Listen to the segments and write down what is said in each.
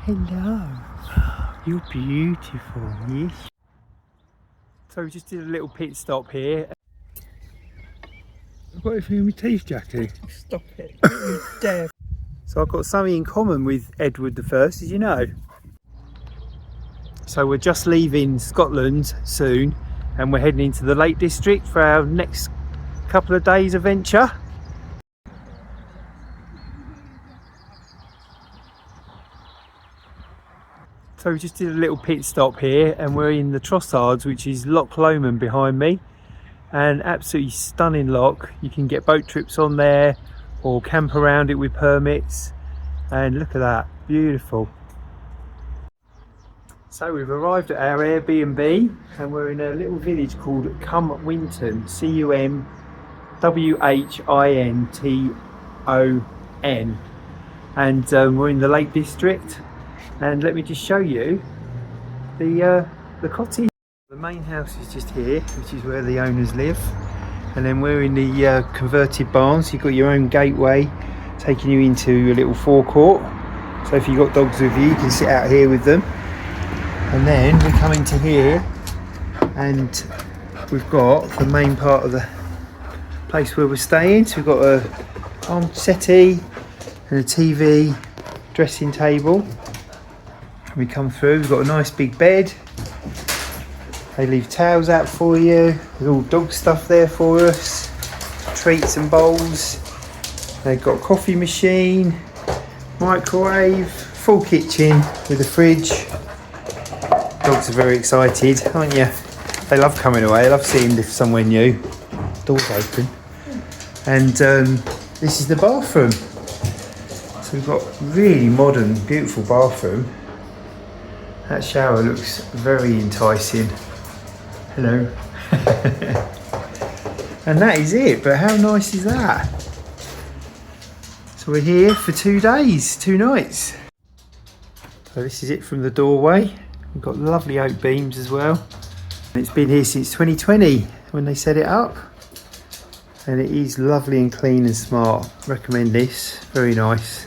Hello. You're beautiful, yes. So we just did a little pit stop here. I've got everything in my teeth, Jackie. Stop it. You dare. So I've got something in common with Edward I, did you know? So we're just leaving Scotland soon and we're heading into the Lake District for our next couple of days adventure. So we just did a little pit stop here and we're in the Trossards, which is Loch Lomond behind me. And absolutely stunning loch. You can get boat trips on there or camp around it with permits. And look at that, beautiful. So we've arrived at our Airbnb and we're in a little village called Cumwhinton, C-U-M-W-H-I-N-T-O-N. And we're in the Lake District. And let me just show you the cottage. The main house is just here, which is where the owners live. And then we're in the converted barn, so you've got your own gateway taking you into a little forecourt. So if you've got dogs with you, you can sit out here with them. And then we come into here and we've got the main part of the place where we're staying. So we've got a arm settee and a TV, dressing table. We come through, we've got a nice big bed. They leave towels out for you. There's all dog stuff there for us. Treats and bowls. They've got a coffee machine, microwave, full kitchen with a fridge. Dogs are very excited, aren't you? They love coming away, they love seeing somewhere new. Doors open. And this is the bathroom. So we've got really modern, beautiful bathroom. That shower looks very enticing. Hello. And that is it, but how nice is that? So we're here for 2 days, 2 nights. So this is it from the doorway. We've got lovely oak beams as well. It's been here since 2020 when they set it up. And it is lovely and clean and smart. Recommend this, very nice.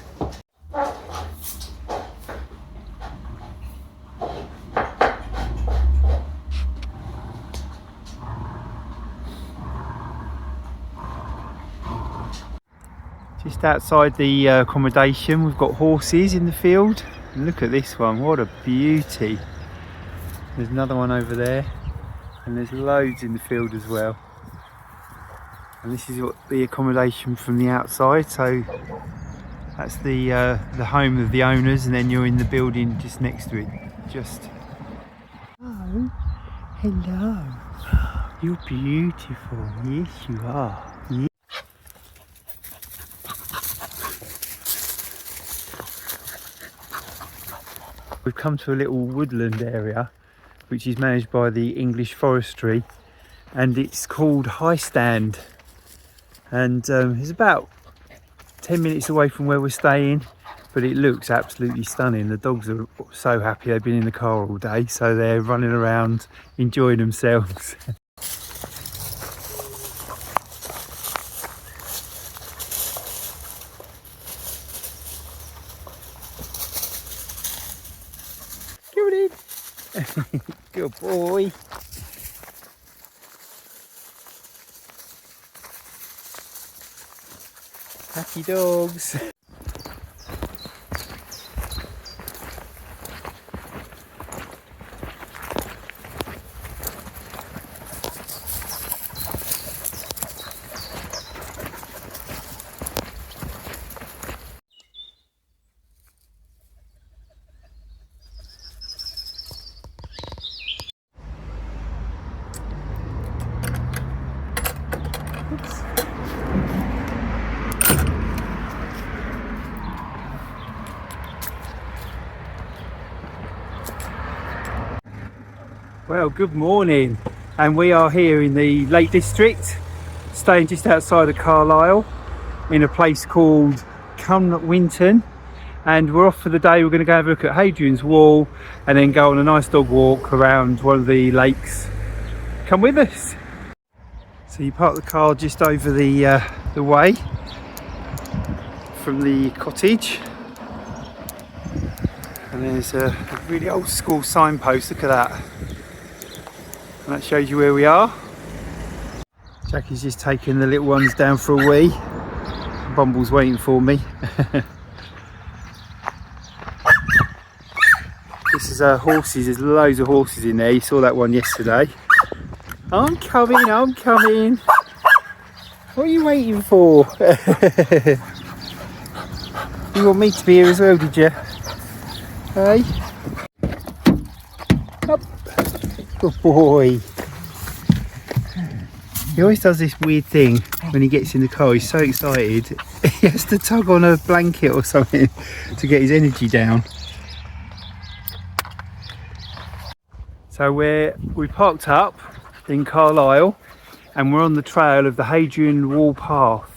Just outside the accommodation, we've got horses in the field. And look at this one, what a beauty. There's another one over there, and there's loads in the field as well. And this is what the accommodation from the outside. So that's the home of the owners, and then you're in the building just next to it. Just. Oh, hello. You're beautiful. Yes, you are. Yes. We've come to a little woodland area which is managed by the English Forestry, and it's called High Stand, and it's about 10 minutes away from where we're staying, but it looks absolutely stunning. The dogs are so happy, they've been in the car all day, so they're running around enjoying themselves. Good boy. Happy dogs. Well, good morning, and we are here in the Lake District, staying just outside of Carlisle in a place called Cumwhinton, and we're off for the day. We're going to go have a look at Hadrian's Wall and then go on a nice dog walk around one of the lakes. Come with us. So you park the car just over the way from the cottage. And there's a really old school signpost, look at that. And that shows you where we are. Jackie's just taking the little ones down for a wee. Bumble's waiting for me. This is horses, there's loads of horses in there. You saw that one yesterday. I'm coming, I'm coming. What are you waiting for? You want me to be here as well, did you? Hey? Up. Good boy. He always does this weird thing when he gets in the car. He's so excited. He has to tug on a blanket or something to get his energy down. So we parked up in Carlisle and we're on the trail of the Hadrian wall path.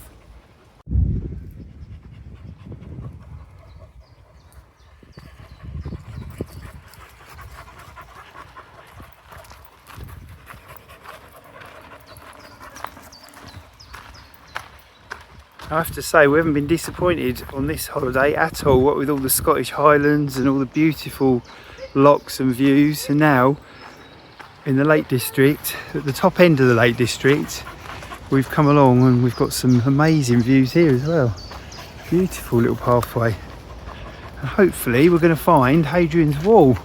I have to say we haven't been disappointed on this holiday at all, what with all the Scottish Highlands and all the beautiful lochs and views. And now in the Lake District, at the top end of the Lake District, we've come along and we've got some amazing views here as well. Beautiful little pathway. And hopefully we're going to find Hadrian's Wall.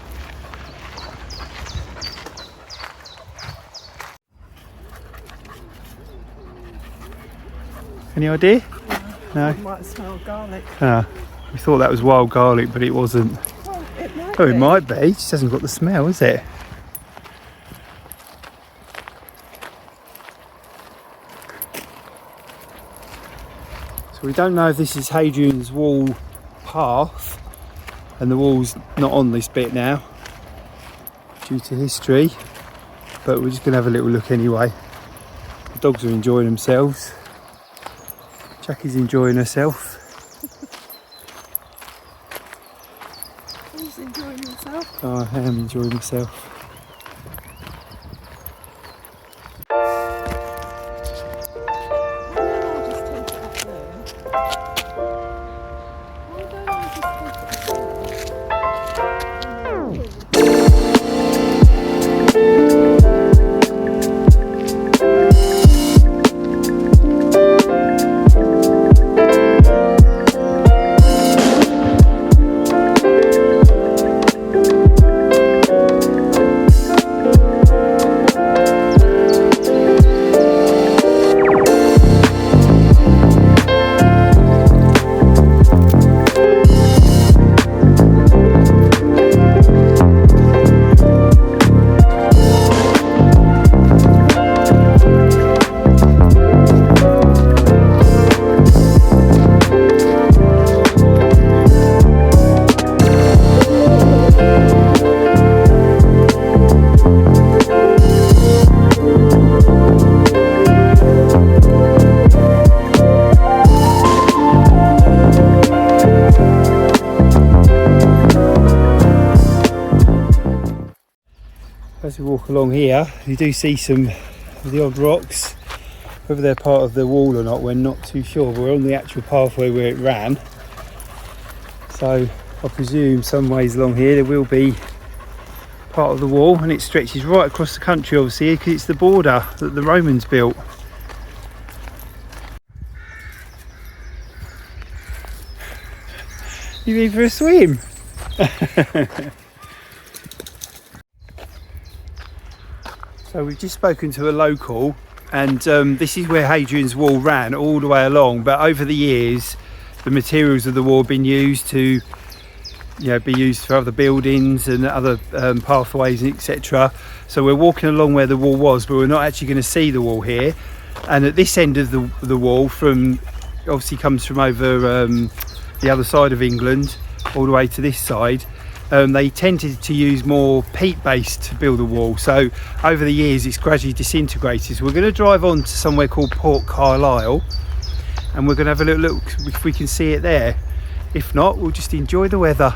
Any idea? No? It might smell garlic. Ah, we thought that was wild garlic, but it wasn't. Well, it might Oh, be. it might be. It just hasn't got the smell, is it? So we don't know if this is Hadrian's Wall path, and the wall's not on this bit now due to history, but we're just going to have a little look anyway. The dogs are enjoying themselves. Jackie's enjoying herself. He's enjoying himself. Oh, I am enjoying myself. I'll just take it up there. Why don't I just take it up there? As we walk along here, you do see some of the odd rocks. Whether they're part of the wall or not, we're not too sure. We're on the actual pathway where it ran. So I presume some ways along here there will be part of the wall, and it stretches right across the country obviously because it's the border that the Romans built. You in for a swim? So we've just spoken to a local, and this is where Hadrian's Wall ran all the way along, but over the years the materials of the wall have been used to be used for other buildings and other pathways, etc. So we're walking along where the wall was, but we're not actually going to see the wall here. And at this end of the wall, from obviously comes from over the other side of England all the way to this side. They tended to use more peat base to build a wall, so over the years it's gradually disintegrated. So we're going to drive on to somewhere called Port Carlisle, and we're going to have a little look if we can see it there. If not, we'll just enjoy the weather.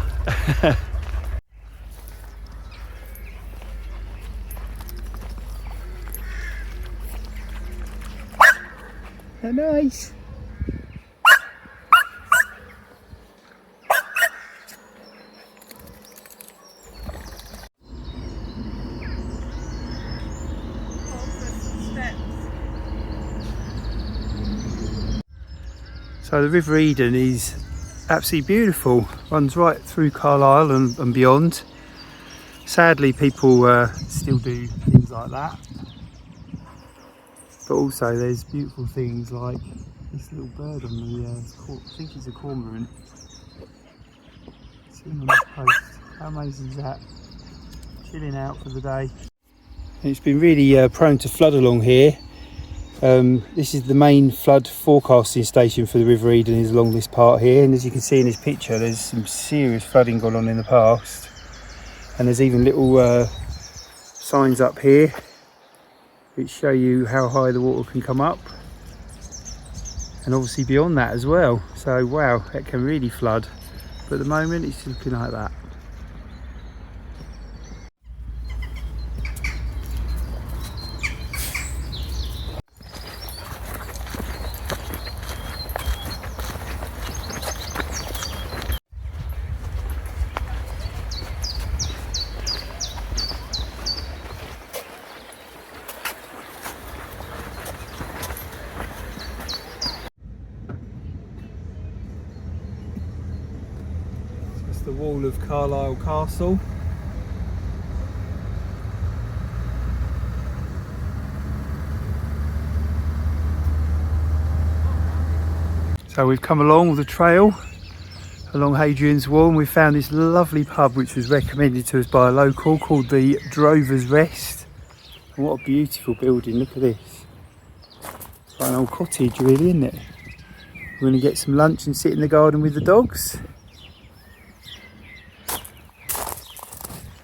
Nice. So the River Eden is absolutely beautiful, runs right through Carlisle and beyond. Sadly people still do things like that, but also there's beautiful things like this little bird on the, I think it's a cormorant. See him on this post. How amazing is that? Chilling out for the day. And it's been really prone to flood along here. This is the main flood forecasting station for the River Eden, is along this part here, and as you can see in this picture there's some serious flooding gone on in the past, and there's even little signs up here which show you how high the water can come up, and obviously beyond that as well. So wow, that can really flood, but at the moment it's looking like that. The wall of Carlisle Castle. So we've come along the trail along Hadrian's Wall, and we found this lovely pub which was recommended to us by a local called the Drover's Rest. And what a beautiful building, look at this. It's like an old cottage really, isn't it? We're going to get some lunch and sit in the garden with the dogs.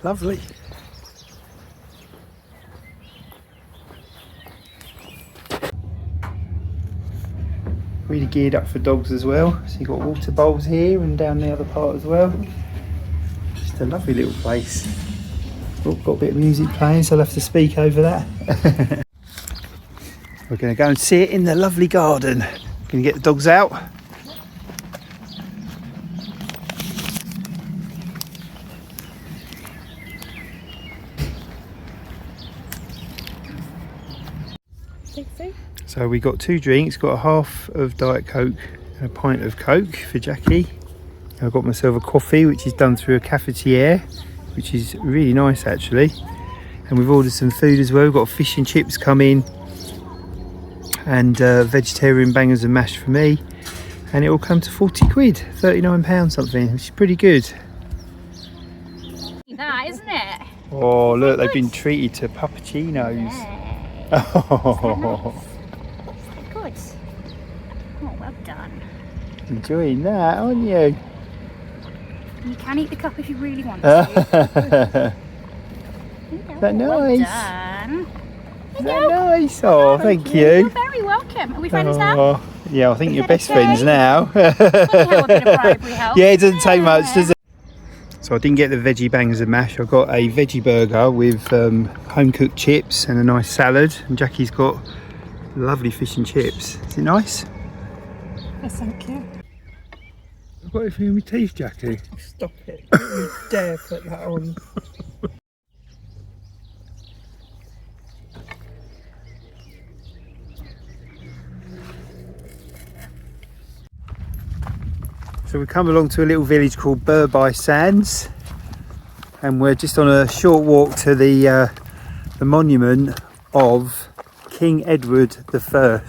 Lovely. Really geared up for dogs as well. So you've got water bowls here and down the other part as well. Just a lovely little place. Oh, got a bit of music playing, so I'll have to speak over that. We're going to go and sit in the lovely garden. Going to get the dogs out. So we got 2 drinks, got a half of Diet Coke and a pint of Coke for Jackie. And I've got myself a coffee which is done through a cafetiere, which is really nice actually. And we've ordered some food as well. We've got fish and chips come in, and vegetarian bangers and mash for me. And it will come to 40 quid, £39 something, which is pretty good. That, isn't it? Oh look, they've been treated to puppuccinos. Yeah. Oh. Good. Oh, well done. Enjoying that, aren't you? You can eat the cup if you really want to. Is that nice? Well done. Is that nice? Oh, thank you. You're very welcome. Are we friends now? Yeah, I think you're Is that best friends now. Can you have a bit of bribery help? Yeah, it doesn't take much, does it? So I didn't get the veggie bangers and mash. I got a veggie burger with home cooked chips and a nice salad. And Jackie's got lovely fish and chips. Is it nice? Yes, thank you. I've got everything in my teeth, Jackie. Stop it. Don't you dare put that on. So we come along to a little village called Burby Sands, and we're just on a short walk to the monument of King Edward I.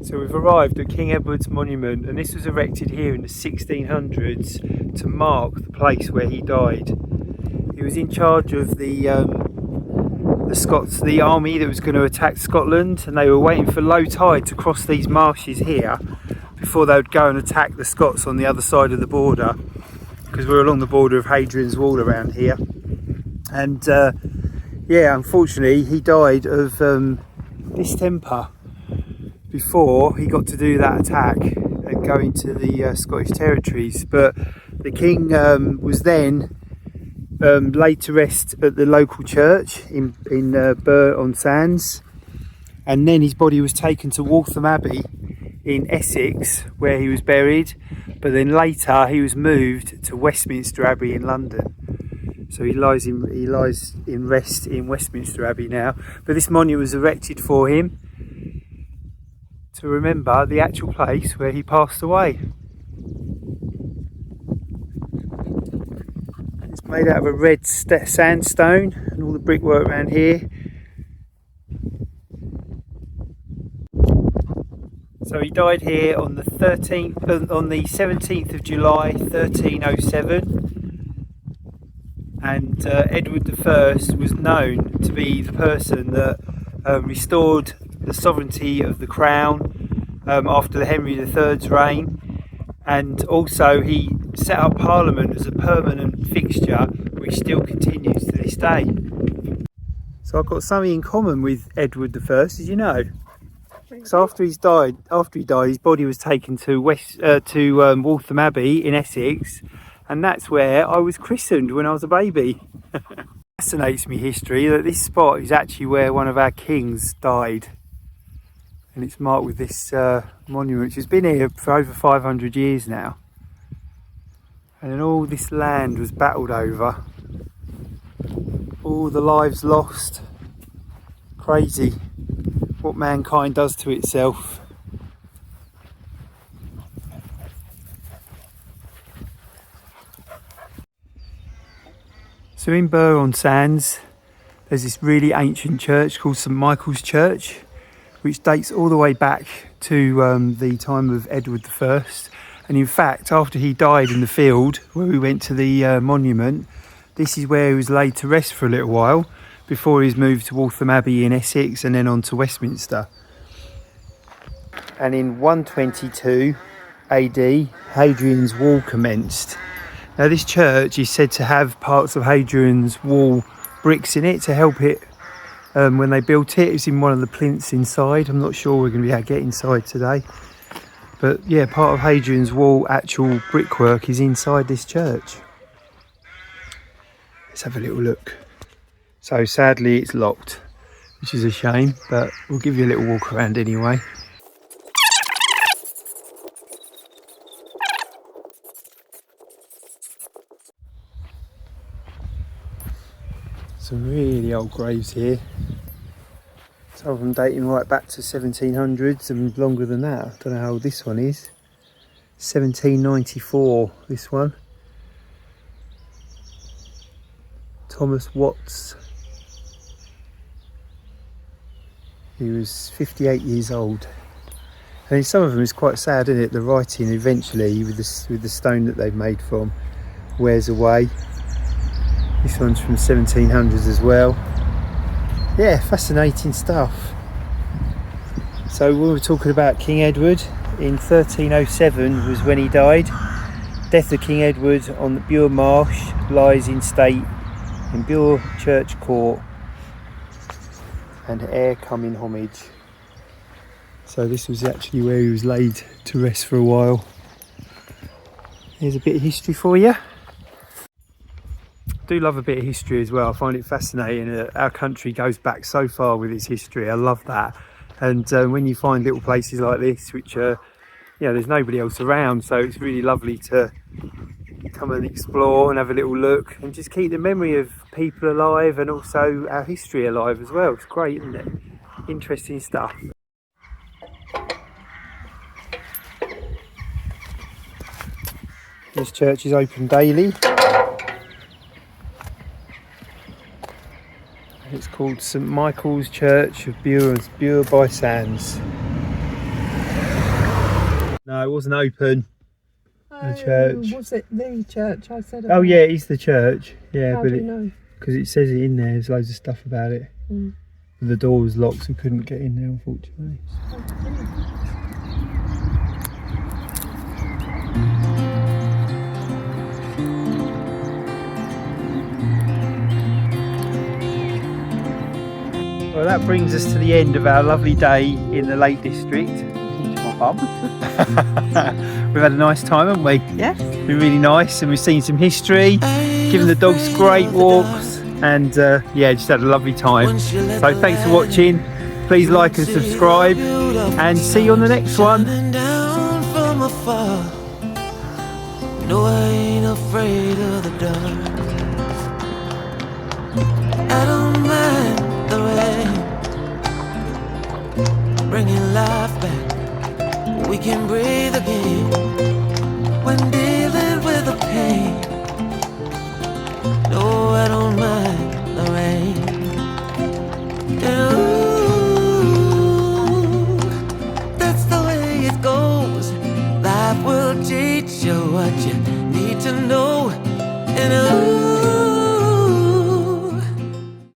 So we've arrived at King Edward's monument, and this was erected here in the 1600s to mark the place where he died. He was in charge of the Scots, the army that was going to attack Scotland, and they were waiting for low tide to cross these marshes here before they would go and attack the Scots on the other side of the border, because we're along the border of Hadrian's Wall around here. And yeah, unfortunately he died of distemper before he got to do that attack and go into the Scottish territories. But the king was then laid to rest at the local church in Burr-on-Sands, and then his body was taken to Waltham Abbey in Essex, where he was buried. But then later he was moved to Westminster Abbey in London. So he lies in rest in Westminster Abbey now. But this monument was erected for him to remember the actual place where he passed away. It's made out of a red sandstone, and all the brickwork around here. So he died here on the 17th of July 1307, and Edward I was known to be the person that restored the sovereignty of the crown after the Henry III's reign, and also he set up Parliament as a permanent fixture, which still continues to this day. So I've got something in common with Edward I, did you know? So after he died, his body was taken to Waltham Abbey in Essex, and that's where I was christened when I was a baby. Fascinates me history that this spot is actually where one of our kings died, and it's marked with this monument, which has been here for over 500 years now, and then all this land was battled over, all the lives lost. Crazy what mankind does to itself. So in Burr-on-Sands there's this really ancient church called St Michael's Church, which dates all the way back to the time of Edward I. And in fact, after he died in the field where we went to the monument, this is where he was laid to rest for a little while before he was moved to Waltham Abbey in Essex and then on to Westminster. And in 122 AD, Hadrian's Wall commenced. Now this church is said to have parts of Hadrian's Wall bricks in it to help it when they built it. It's in one of the plinths inside. I'm not sure we're going to be able to get inside today. But yeah, part of Hadrian's Wall actual brickwork is inside this church. Let's have a little look. So sadly it's locked, which is a shame, but we'll give you a little walk around anyway. Some really old graves here. Some of them dating right back to 1700s and longer than that. I don't know how old this one is. 1794, this one. Thomas Watts. He was 58 years old. And some of them is quite sad, isn't it? The writing eventually with the stone that they've made from wears away. This one's from 1700s as well. Yeah, fascinating stuff. So we were talking about King Edward. In 1307 was when he died. Death of King Edward on the Bure Marsh lies in state in Bure Church Court, and heir come in homage. So this was actually where he was laid to rest for a while. Here's a bit of history for you. I do love a bit of history as well. I find it fascinating that our country goes back so far with its history. I love that. And when you find little places like this, which there's nobody else around, so it's really lovely to come and explore and have a little look and just keep the memory of people alive and also our history alive as well. It's great, isn't it? Interesting stuff. This church is open daily. It's called St Michael's Church of Bure by Sands. No, it wasn't open. Oh, church. Was it the church I said Oh about? yeah, it is the church. Yeah, How but do you know? because it says it in there. There's loads of stuff about it. Mm. The door was locked, so we couldn't get in there, unfortunately. Well, that brings us to the end of our lovely day in the Lake District. My bum. We've had a nice time, haven't we? Yes. It's been really nice, and we've seen some history, given the dogs great walks, and yeah, just had a lovely time. So thanks for watching. Please like and subscribe, and see you on the next one. No, I ain't afraid of the dark. I don't mind the rain, bringing life back. We can breathe again when dealing with the pain. No, I don't mind the rain. Ooh, that's the way it goes. Life will teach you what you need to know. And